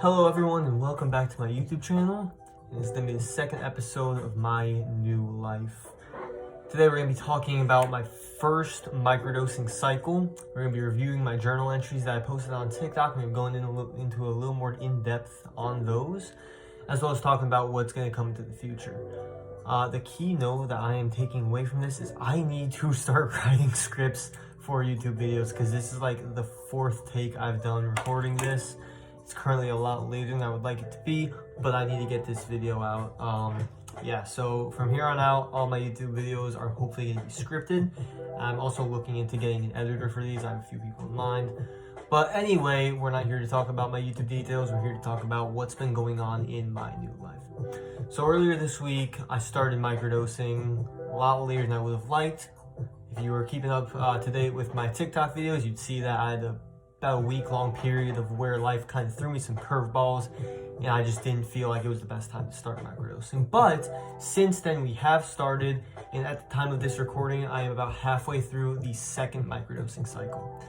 Hello everyone and welcome back to my YouTube channel. This is going to be the second episode of my new life. Today we're going to be talking about my first microdosing cycle. We're going to be reviewing my journal entries that I posted on TikTok. We're going into a little more in-depth on those, as well as talking about what's going to come into the future. The key note that I am taking away from this is I need to start writing scripts for YouTube videos, because this is like the fourth take I've done recording this. It's currently a lot later than I would like it to be, but I need to get this video out. Yeah, so from here on out, all my YouTube videos are hopefully going to be scripted. I'm also looking into getting an editor for these. I have a few people in mind. But anyway, we're not here to talk about my YouTube details. We're here to talk about what's been going on in my new life. So earlier this week, I started microdosing a lot later than I would have liked. If you were keeping up to date with my TikTok videos, you'd see that I had about a week-long period of where life kind of threw me some curveballs, and I just didn't feel like it was the best time to start microdosing. But since then, we have started, and at the time of this recording, I am about halfway through the second microdosing cycle.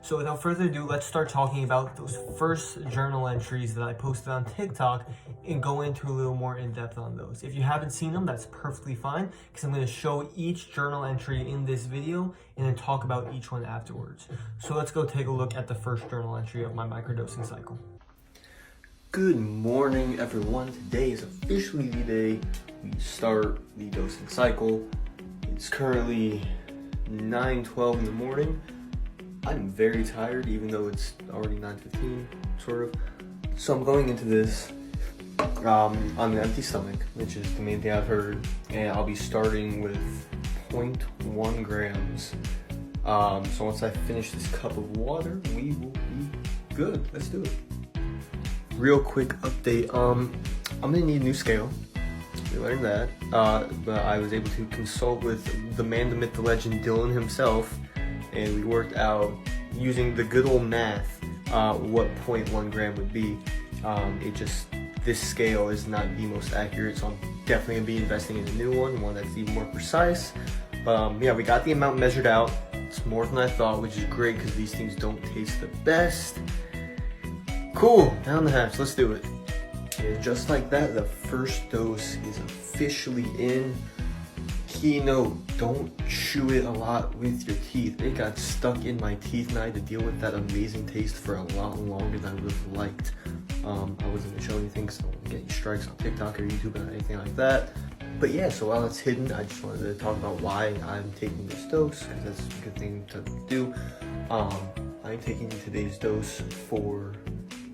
So without further ado, let's start talking about those first journal entries that I posted on TikTok and go into a little more in depth on those. If you haven't seen them, that's perfectly fine, because I'm going to show each journal entry in this video and then talk about each one afterwards. So let's go take a look at the first journal entry of my microdosing cycle. Good morning, everyone. Today is officially the day we start the dosing cycle. It's currently 9:12 in the morning. I'm very tired, even though it's already 9:15, sort of. So I'm going into this on an empty stomach, which is the main thing I've heard. And I'll be starting with 0.1 grams. So once I finish this cup of water, we will be good. Let's do it. Real quick update. I'm gonna need a new scale. We learned that. But I was able to consult with the man, the myth, the legend, Dylan himself. And we worked out, using the good old math, what 0.1 gram would be. This scale is not the most accurate, so I'm definitely gonna be investing in a new one that's even more precise. Yeah, we got the amount measured out. It's more than I thought, which is great because these things don't taste the best. Cool, down the hatch, let's do it. And just like that, the first dose is officially in. Key note, don't chew it a lot with your teeth. It got stuck in my teeth and I had to deal with that amazing taste for a lot longer than I would have liked. I wasn't gonna show anything, so I'm getting strikes on TikTok or YouTube or anything like that. But yeah, so while it's hidden, I just wanted to talk about why I'm taking this dose, because that's a good thing to do. I'm taking today's dose for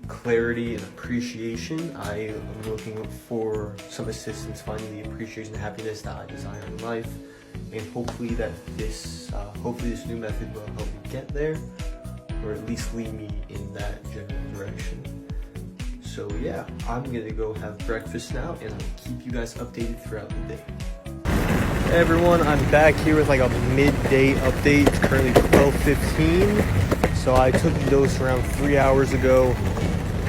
clarity and appreciation. I am looking for some assistance finding the appreciation and happiness that I desire in life, and hopefully this new method will help me get there, or at least lead me in that general direction. So yeah, I'm gonna go have breakfast now, and I'll keep you guys updated throughout the day. Hey everyone, I'm back here with like a midday update. It's currently 12:15, so I took the dose around 3 hours ago.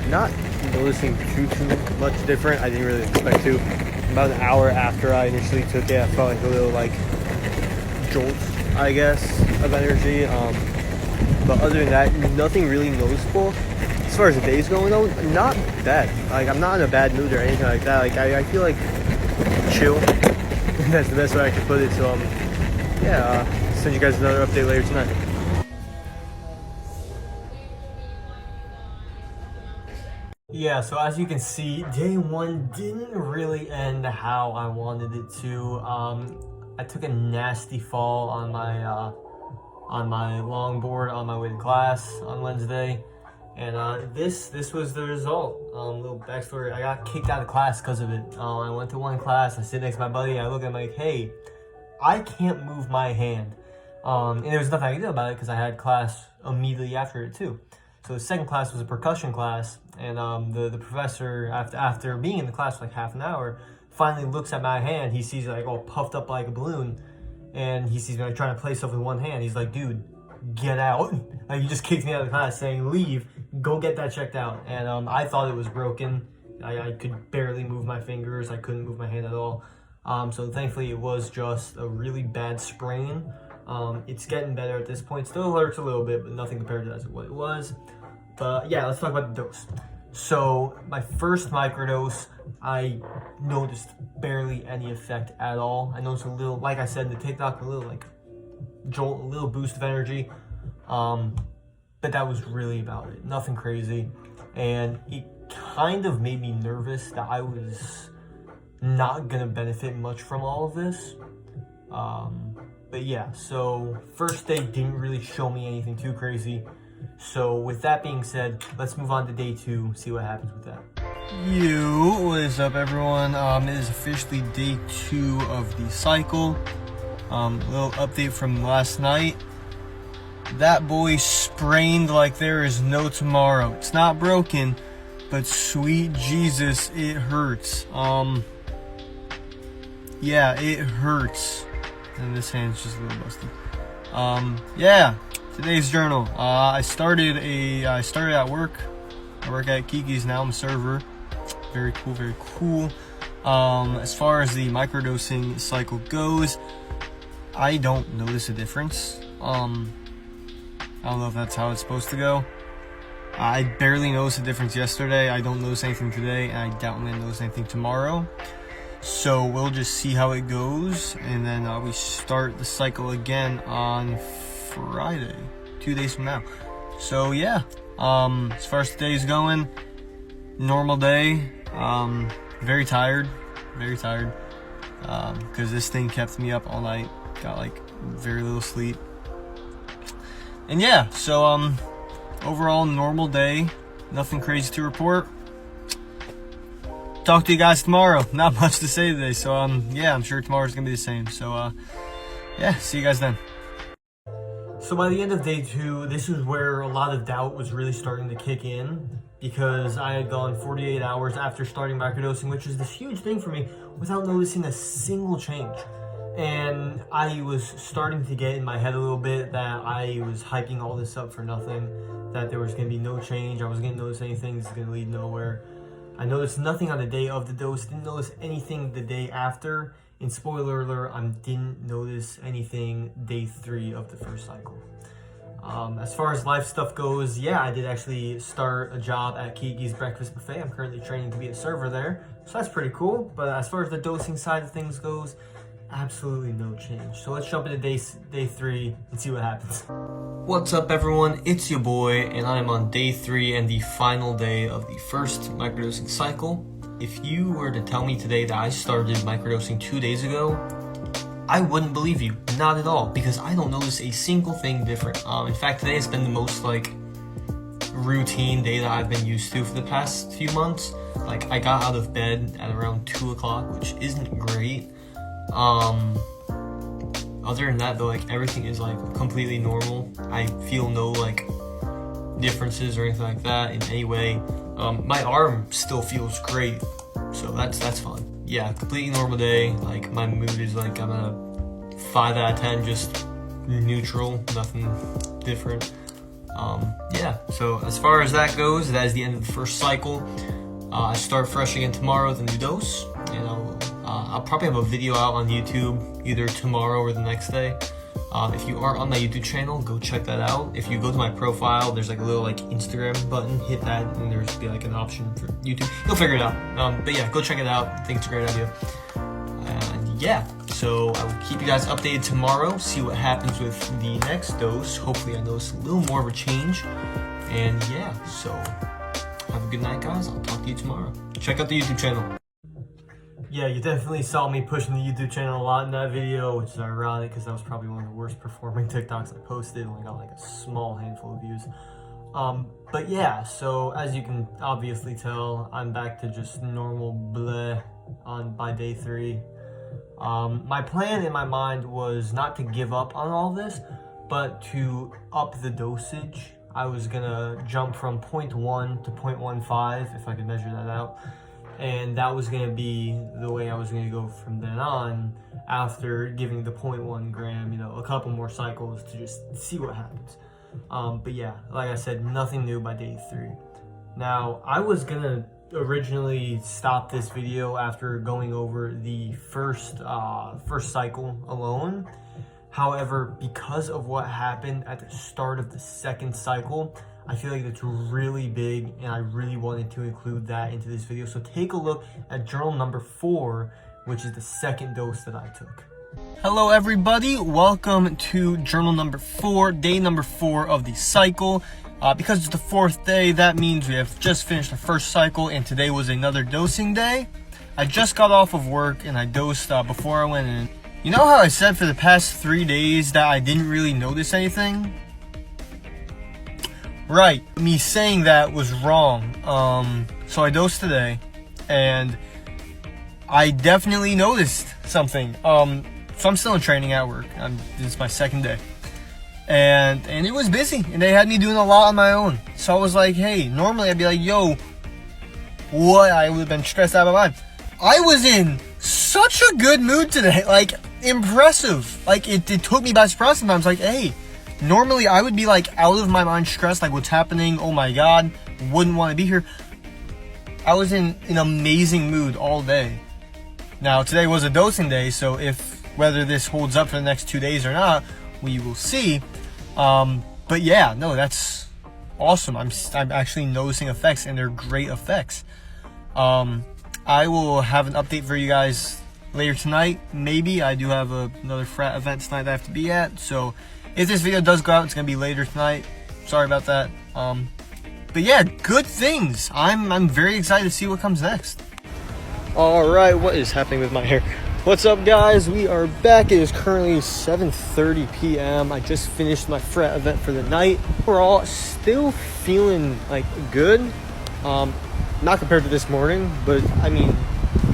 Not noticing too much different. I didn't really expect to. About an hour after I initially took it, I felt like a little like jolt, I guess, of energy. But other than that, nothing really noticeable. As far as the day's going though, not bad. Like, I'm not in a bad mood or anything like that. Like, I feel like chill. That's the best way I could put it. So yeah, send you guys another update later tonight. Yeah, so as you can see, day one didn't really end how I wanted it to. I took a nasty fall on my longboard on my way to class on Wednesday, and this was the result. Little backstory: I got kicked out of class because of it. I went to one class. I sit next to my buddy. I look at him like, "Hey, I can't move my hand," and there was nothing I could do about it because I had class immediately after it too. So the second class was a percussion class, and the professor, after being in the class for like half an hour, finally looks at my hand. He sees it like all puffed up like a balloon, and he sees me like trying to play stuff with one hand. He's like, "Dude, get out!" Like, he just kicked me out of the class, saying, "Leave, go get that checked out." And I thought it was broken. I could barely move my fingers. I couldn't move my hand at all. So thankfully, it was just a really bad sprain. It's getting better at this point. Still hurts a little bit, but nothing compared to what it was. But yeah, let's talk about the dose. So my first microdose, I noticed barely any effect at all. I noticed a little, like I said in the TikTok, a little like jolt, a little boost of energy. But that was really about it. Nothing crazy. And it kind of made me nervous that I was not gonna benefit much from all of this. But yeah, so first day didn't really show me anything too crazy. So with that being said, let's move on to day 2, see what happens with that. What is up everyone? It is officially day 2 of the cycle. Little update from last night. That boy sprained like there is no tomorrow. It's not broken, but sweet Jesus, it hurts. Yeah, it hurts. And this hand's just a little busted. Yeah, today's journal. I started at work. I work at Kiki's now. I'm a server. Very cool, very cool. As far as the microdosing cycle goes, I don't notice a difference. I don't know if that's how it's supposed to go. I barely noticed a difference yesterday. I don't notice anything today, and I doubt I'm gonna notice anything tomorrow. So we'll just see how it goes, and then we start the cycle again on Friday, 2 days from now. So yeah, as far as today's going, normal day. Very tired, because this thing kept me up all night. Got like very little sleep. And yeah, so overall normal day, nothing crazy to report. Talk to you guys tomorrow. Not much to say today, so yeah, I'm sure tomorrow's gonna be the same. So yeah, see you guys then. So by the end of day 2, this is where a lot of doubt was really starting to kick in, because I had gone 48 hours after starting microdosing, which is this huge thing for me, without noticing a single change. And I was starting to get in my head a little bit that I was hyping all this up for nothing, that there was going to be no change, I wasn't going to notice anything, this is going to lead nowhere. I noticed nothing on the day of the dose, didn't notice anything the day after, and spoiler alert, I didn't notice anything day 3 of the first cycle. As far as life stuff goes, yeah, I did actually start a job at Kiki's Breakfast Buffet. I'm currently training to be a server there, so that's pretty cool. But as far as the dosing side of things goes, absolutely no change. So let's jump into day 3 and see what happens. What's up everyone, it's your boy, and I am on day 3 and the final day of the first microdosing cycle. If you were to tell me today that I started microdosing 2 days ago, I wouldn't believe you, not at all, because I don't notice a single thing different. In fact, today has been the most like routine day that I've been used to for the past few months. Like I got out of bed at around 2 o'clock, which isn't great. Other than that though, like everything is like completely normal. I feel no like differences or anything like that in any way. My arm still feels great, so that's fine. Yeah, completely normal day. Like my mood is like I'm at a 5 out of 10, just neutral, nothing different. Yeah, so as far as that goes, that is the end of the first cycle. I start fresh again tomorrow with a new dose, and I'll probably have a video out on YouTube either tomorrow or the next day. If you are on my YouTube channel, go check that out. If you go to my profile, there's like a little like Instagram button, hit that, and there's be like an option for YouTube. You'll figure it out. But yeah, go check it out. I think it's a great idea. And yeah, so I will keep you guys updated tomorrow, see what happens with the next dose. Hopefully I notice a little more of a change. And yeah, so have a good night guys. I'll talk to you tomorrow. Check out the YouTube channel. Yeah, you definitely saw me pushing the YouTube channel a lot in that video, which is ironic because that was probably one of the worst performing TikToks I posted. Only got like a small handful of views. But yeah, so as you can obviously tell, I'm back to just normal bleh by day 3. My plan in my mind was not to give up on all this, but to up the dosage. I was gonna jump from 0.1 to 0.15 if I could measure that out. And that was going to be the way I was going to go from then on, after giving the 0.1 gram, a couple more cycles to just see what happens. But yeah, like I said, nothing new by day 3. Now, I was going to originally stop this video after going over the first cycle alone. However, because of what happened at the start of the second cycle, I feel like it's really big, and I really wanted to include that into this video. So take a look at journal number 4, which is the second dose that I took. Hello everybody, welcome to journal number 4, day number 4 of the cycle. Because it's the 4th day, that means we have just finished the first cycle, and today was another dosing day. I just got off of work and I dosed before I went in. You know how I said for the past 3 days that I didn't really notice anything? Right, me saying that was wrong. So I dosed today, and I definitely noticed something. So I'm still in training at work. This is my second day. And it was busy, and they had me doing a lot on my own. So I was like, hey, normally I'd be like, yo, what? I would have been stressed out of my mind. I was in such a good mood today, like, impressive. Like, it took me by surprise sometimes. Like, hey, normally I would be like out of my mind, stressed, like what's happening, oh my god, wouldn't want to be here. I was in an amazing mood all day. Now, today was a dosing day, so whether this holds up for the next 2 days or not, we will see. But yeah, no, that's awesome. I'm actually noticing effects, and they're great effects. I will have an update for you guys later tonight. Maybe I do have another frat event tonight that I have to be at. So if this video does go out, it's gonna be later tonight. Sorry about that. But yeah, good things. I'm very excited to see what comes next. All right, what is happening with my hair? What's up, guys? We are back. It is currently 7:30 p.m. I just finished my frat event for the night. We're all still feeling like good. Not compared to this morning, but I mean,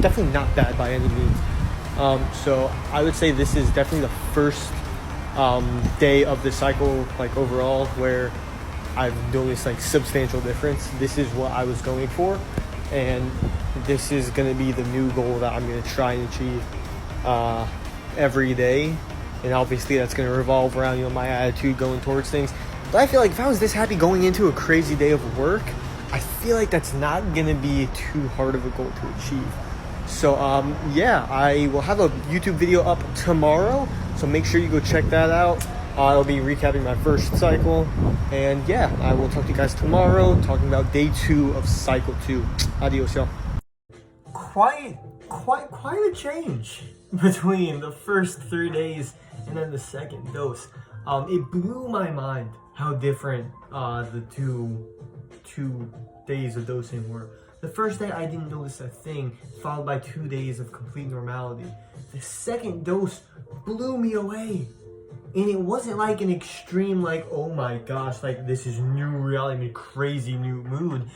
definitely not bad by any means. So I would say this is definitely the first day of the cycle, like overall, where I've noticed like substantial difference. This is what I was going for, and this is going to be the new goal that I'm going to try and achieve every day. And obviously that's going to revolve around, my attitude going towards things. But I feel like if I was this happy going into a crazy day of work, I feel like that's not going to be too hard of a goal to achieve. So yeah, I will have a YouTube video up tomorrow, so make sure you go check that out. I'll be recapping my first cycle, and yeah, I will talk to you guys tomorrow, talking about day 2 of cycle 2. Adios, y'all. Quite a change between the first 3 days and then the second dose. It blew my mind how different the two days of dosing were. The first day I didn't notice a thing, followed by 2 days of complete normality. The second dose blew me away. And it wasn't like an extreme, like, oh my gosh, like this is new reality, I mean, crazy new mood.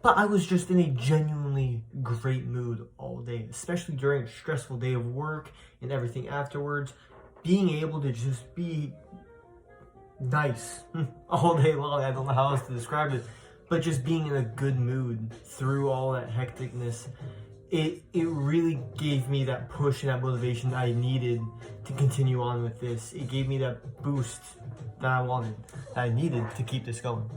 But I was just in a genuinely great mood all day, especially during a stressful day of work and everything afterwards. Being able to just be nice all day long, I don't know how else to describe it, but just being in a good mood through all that hecticness, it really gave me that push and that motivation that I needed to continue on with this. It gave me that boost that I wanted, that I needed to keep this going.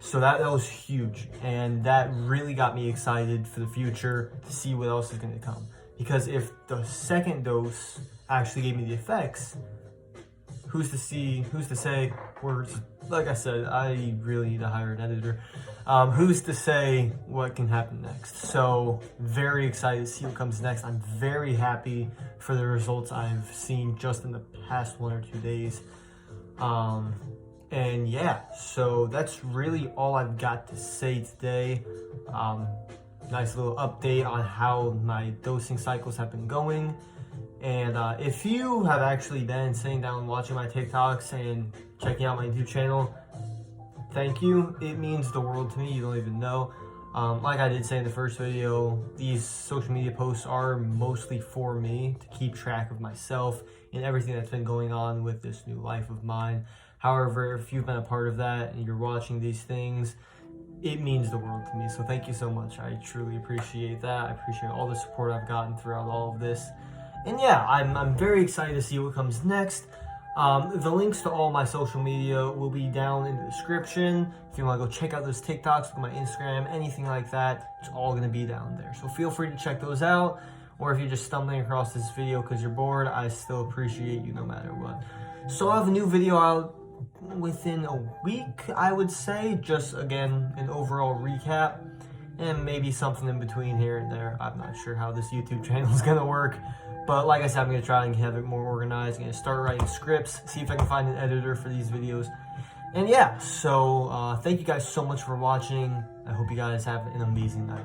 So that was huge, and that really got me excited for the future to see what else is going to come. Because if the second dose actually gave me the effects, who's to say, words, like I said, I really need to hire an editor. Who's to say what can happen next? So very excited to see what comes next. I'm very happy for the results I've seen just in the past 1 or 2 days. And yeah, so that's really all I've got to say today. Nice little update on how my dosing cycles have been going. And if you have actually been sitting down and watching my TikToks and checking out my YouTube channel, thank you. It means the world to me. You don't even know. Like I did say in the first video, these social media posts are mostly for me to keep track of myself and everything that's been going on with this new life of mine. However, if you've been a part of that and you're watching these things, it means the world to me. So thank you so much. I truly appreciate that. I appreciate all the support I've gotten throughout all of this. And yeah, I'm very excited to see what comes next. The links to all my social media will be down in the description. If you want to go check out those TikToks, my Instagram, anything like that, it's all going to be down there. So feel free to check those out. Or if you're just stumbling across this video because you're bored, I still appreciate you no matter what. So I have a new video out within a week, I would say. Just again, an overall recap, and maybe something in between here and there. I'm not sure how this YouTube channel is gonna work, but like I said, I'm gonna try and have it more organized. I'm gonna start writing scripts, see if I can find an editor for these videos. And yeah, so thank you guys so much for watching. I hope you guys have an amazing night.